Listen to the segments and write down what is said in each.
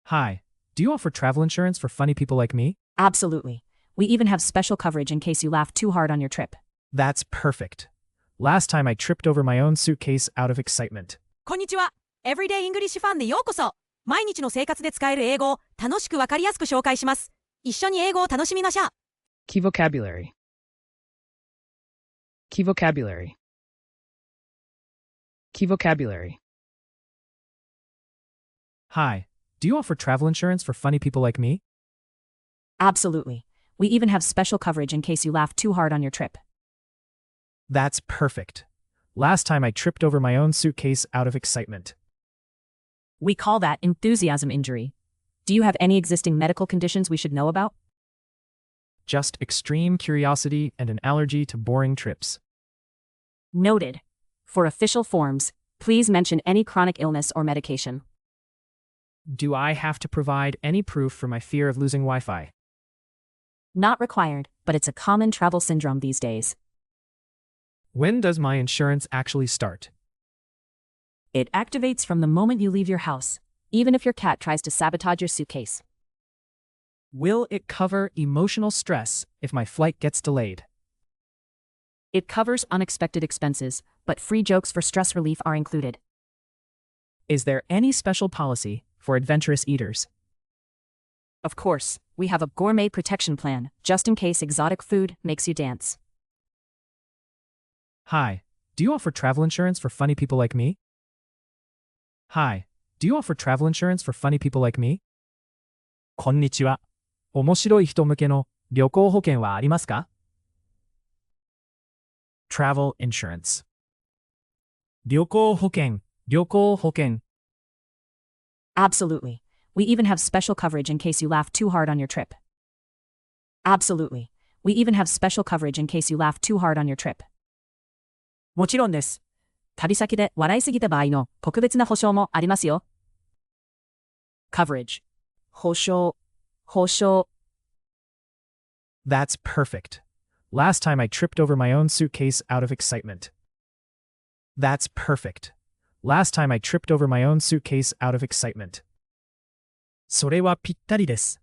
Hi, do you offer travel insurance for funny people like me? Absolutely. We even have special coverage in case you laugh too hard on your trip. That's perfect. Last time I tripped over my own suitcase out of excitement. こんにちは。Everyday English ファンでようこそ。毎日の生活で使える英語を楽しくわかりやすく紹介します。一緒に英語を楽しみましょう。Key vocabulary. Key vocabulary. Key vocabulary. Hi, do you offer travel insurance for funny people like me? Absolutely. We even have special coverage in case you laugh too hard on your trip. That's perfect. Last time I tripped over my own suitcase out of excitement. We call that enthusiasm injury. Do you have any existing medical conditions we should know about? Just extreme curiosity and an allergy to boring trips. Noted. For official forms, please mention any chronic illness or medication. Do I have to provide any proof for my fear of losing Wi-Fi? Not required, but it's a common travel syndrome these days. When does my insurance actually start? It activates from the moment you leave your house, even if your cat tries to sabotage your suitcase. Will it cover emotional stress if my flight gets delayed? It covers unexpected expenses, but free jokes for stress relief are included. Is there any special policy for adventurous eaters? Of course, we have a gourmet protection plan, just in case exotic food makes you dance. Hi, do you offer travel insurance for funny people like me? Hi, do you offer travel insurance for funny people like me? こんにちは。面白い人向けの旅行保険はありますか? Travel insurance. 旅行保険、旅行保険。Absolutely. We even have special coverage in case you laugh too hard on your trip. Absolutely. We even have special coverage in case you laugh too hard on your trip. もちろんです。旅先で笑いすぎた場合の特別な保証もありますよ。Coverage. 保証、保証。That's perfect. Last time I tripped over my own suitcase out of excitement. That's perfect. Last time I tripped over my own suitcase out of excitement. それはぴったりです。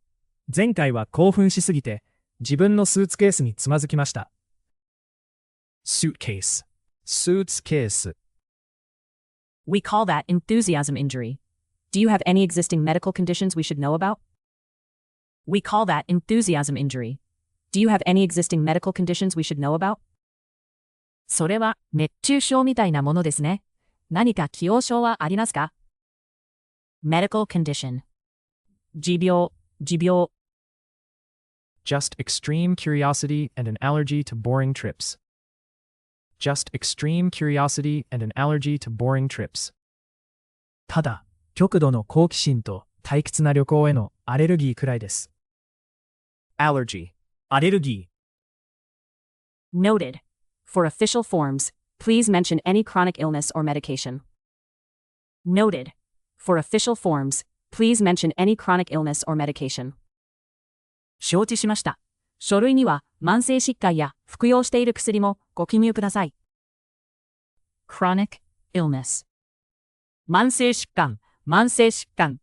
前回は興奮しすぎて自分のスーツケースにつまずきました。Suitcase. Suitcase. We call that enthusiasm injury. Do you have any existing medical conditions we should know about? We call that enthusiasm injury. Do you have any existing medical conditions we should know about? それは熱中症みたいなものですね。何か既往症はありますか? Medical condition. 持病、持病。Just extreme curiosity and an allergy to boring trips. Just extreme curiosity and an allergy to boring trips. ただ、極度の好奇心と退屈な旅行へのアレルギーくらいです。Allergy. アレルギー。Noted. For official forms, please mention any chronic illness or medication. Noted. For official forms, please mention any chronic illness or medication. 承知しました。書類には慢性疾患や服用している薬もご記入ください。Chronic illness. 慢性疾患、慢性疾患。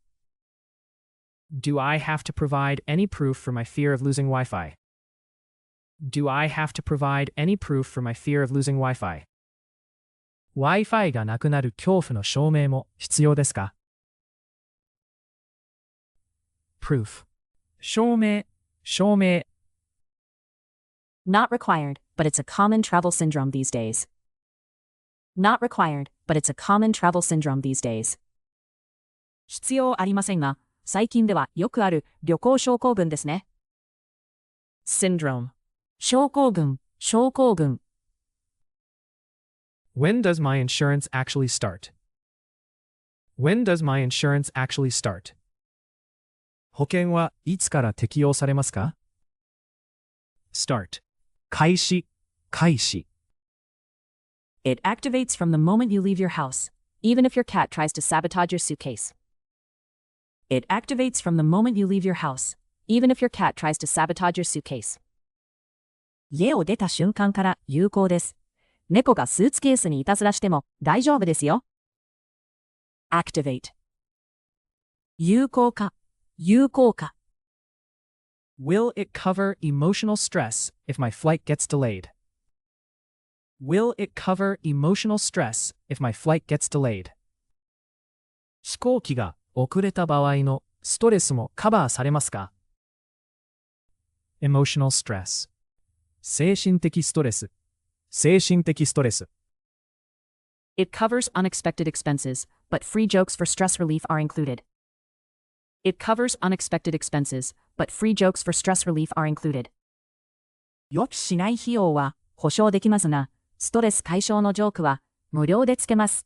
Do I have to provide any proof for my fear of losing Wi-Fi? Do I have to provide any proof for my fear of losing Wi-Fi? Wi-Fi がなくなる恐怖の証明も必要ですか? Proof. 証明、証明。Not required, but it's a common travel syndrome these days. Not required, but it's a common travel syndrome these days. 必要ありませんが、最近ではよくある旅行症候群ですね。Syndrome. 症候群、症候群。When does my insurance actually start? When does my insurance actually start? 保険はいつから適用されますか? Start. 開始、開始。It activates from the moment you leave your house, even if your cat tries to sabotage your suitcase. It activates from the moment you leave your house, even if your cat tries to sabotage your suitcase. 家を出た瞬間から有効です。猫がスーツケースにいたずらしても大丈夫ですよ。Activate. 有効化、有効化。Will it cover emotional stress if my flight gets delayed? Will it cover emotional stress if my flight gets delayed? 飛行機が遅れた場合のストレスもカバーされますか？ Emotional stress 精神的ストレス精神的ストレス It covers unexpected expenses, but free jokes for stress relief are included. It covers unexpected expenses, but free jokes for stress relief are included. 予期しない費用は保証できますが、ストレス解消のジョークは無料でつけます。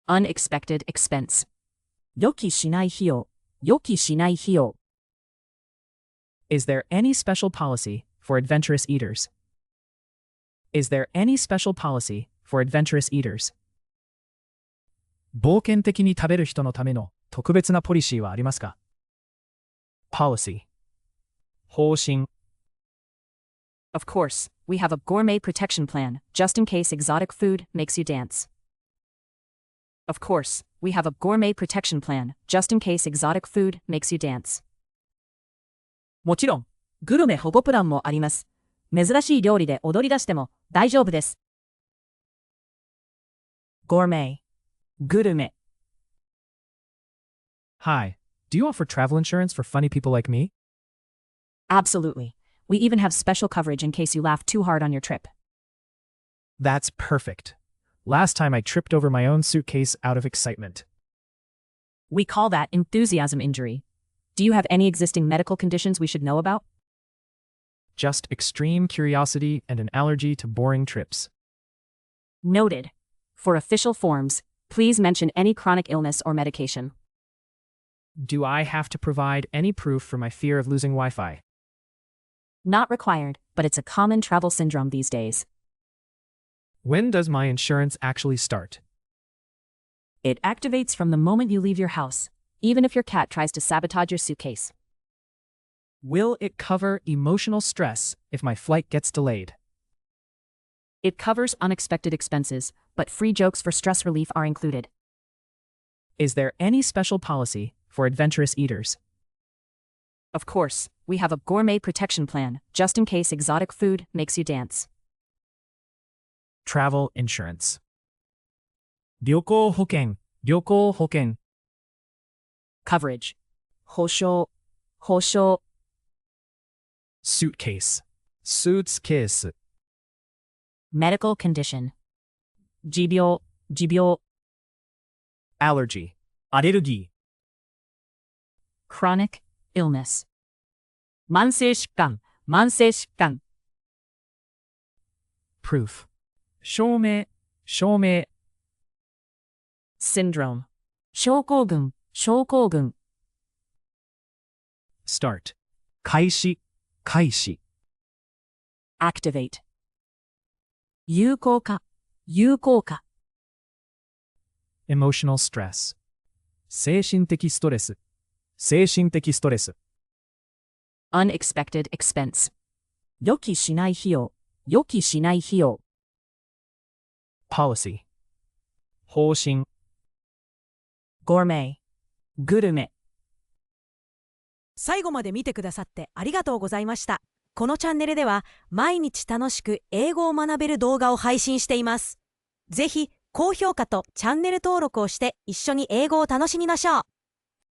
Unexpected expense 予期しない費用予期しない費用 Is there any special policy for adventurous eaters? Is there any special policy for adventurous eaters? 冒険的に食べる人のための特別なポリシーはありますか？ Policy 方針 Of course, we have a gourmet protection plan, just in case exotic food makes you dance. Of course, we have a gourmet protection plan, just in case exotic food makes you dance. もちろん、グルメ保護プランもあります。珍しい料理で踊り出しても大丈夫です。Gourmet グルメ Hi, do you offer travel insurance for funny people like me? Absolutely. We even have special coverage in case you laugh too hard on your trip. That's perfect. Last time I tripped over my own suitcase out of excitement. We call that enthusiasm injury. Do you have any existing medical conditions we should know about? Just extreme curiosity and an allergy to boring trips. Noted. For official forms, please mention any chronic illness or medication. Do I have to provide any proof for my fear of losing Wi-Fi? Not required, but it's a common travel syndrome these days. When does my insurance actually start? It activates from the moment you leave your house, even if your cat tries to sabotage your suitcase. Will it cover emotional stress if my flight gets delayed? It covers unexpected expenses, but free jokes for stress relief are included. Is there any special policy for adventurous eaters? Of course, we have a gourmet protection plan, just in case exotic food makes you dance. Travel insurance. 旅行保険、旅行保険。Coverage. 保証、保証。Suitcase, suitcase. Medical condition. 持病、持病。Allergy, アレルギー。Chronic illness. 慢性疾患、慢性疾患。Proof, 証明、証明。Syndrome. 症候群、症候群。Start, 開始、開始。Activate. 有効化、有効化。Emotional stress, 精神的ストレス、精神的ストレス。Unexpected expense. 予期しない費用、予期しない費用。Policy, 方針。Gourmet. グルメ。最後まで見てくださってありがとうございました。このチャンネルでは毎日楽しく英語を学べる動画を配信しています。ぜひ高評価とチャンネル登録をして一緒に英語を楽しみましょう。